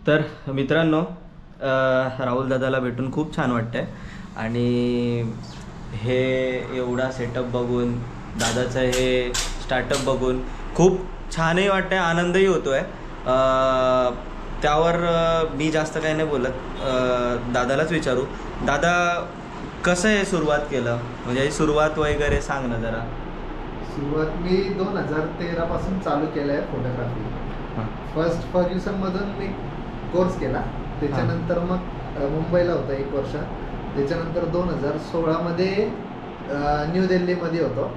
तर मित्रांनो, राहुल दादाला भेटून खूप छान वाटतंय आणि हे एवढा सेटअप बघून, दादाचं हे स्टार्टअप बघून खूप छानही वाटतंय, आनंदही होतोय। त्यावर मी जास्त काही नाही बोलत, दादालाच विचारू। दादा, कसं हे सुरुवात केलं, म्हणजे सुरुवात वगैरे सांग ना जरा। सुरुवात मी 2013 पासून चालू केलं आहे फोटोग्राफी। फर्स्ट फर्ग्युसनमधून मी कोर्स केला, त्याच्यानंतर मग मुंबईला होता 1 वर्ष, त्याच्यानंतर 2016 मध्ये न्यू दिल्लीमध्ये होतो।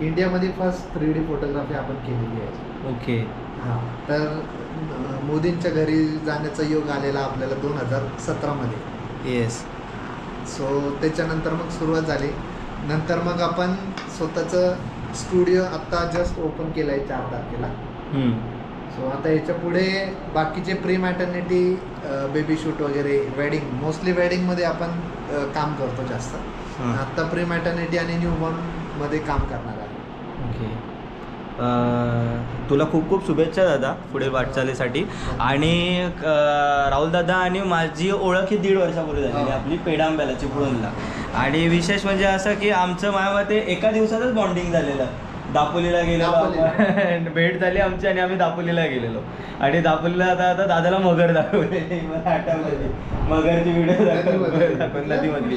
इंडियामध्ये फर्स्ट 3D फोटोग्राफी आपण केलेली आहे। ओके। हां, तर मोदींच्या घरी जाण्याचा योग आलेला आपल्याला 2017 मध्ये। येस। सो त्याच्यानंतर मग सुरुवात झाली। नंतर मग आपण स्वतःचं स्टुडिओ आत्ता जस्ट ओपन केलं आहे 4 तारखेला। सो आता याच्या पुढे बाकीचे प्री मॅटर्निटी, बेबी शूट वगैरे, वेडिंग, मोस्टली वेडिंगमध्ये आपण काम करतो जास्त। आत्ता प्री मॅटर्निटी आणि न्यूबॉर्नमध्ये काम करणार आहे। ओके। तुला खूप खूप शुभेच्छा दादा पुढे वाटचालीसाठी। आणि राहुल दादा आणि माझी ओळख ही 1.5 वर्षापूर्वी झालेली आपली पेडांब्याला, चिपळूणला। आणि विशेष म्हणजे असं की आमचं माझ्यामते एका दिवसातच बॉन्डिंग झालेलं। दापोलीला गेलेलो, भेट झाली आमची आणि आम्ही दापोलीला गेलेलो। आणि दापोलीला आता दादाला मगर दाखवलेली, मला आठवलेली मगरची व्हिडिओ दाखवली, नदीमधली,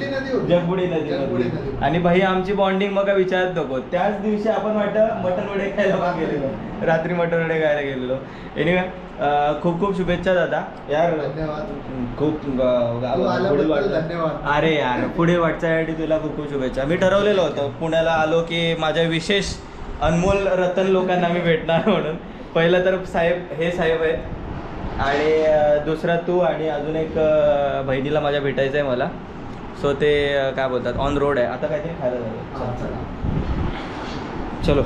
जगबुडी नदीमधली। आणि भाई आमची बॉन्डिंग मग काय विचारत नको। त्याच दिवशी आपण मटन वडे खायला गेलेलो, रात्री मटन वडे खायला गेलेलो। एनिवे, खूप खूप शुभेच्छा दादा यार। खूप धन्यवाद। अरे यार, पुढे वाटचालीसाठी तुला खूप खूप शुभेच्छा। मी ठरवलेलं होतं पुण्याला आलो की माझ्या विशेष अनमोल रतन लोकांना मी भेटणार म्हणून। पहिलं तर हे साहेब आहे, आणि दुसरा तू, आणि अजून एक बहिणीला माझ्या भेटायचं आहे मला। सो ते काय बोलतात, ऑन रोड आहे आता, काहीतरी खायला जायचं। चलो।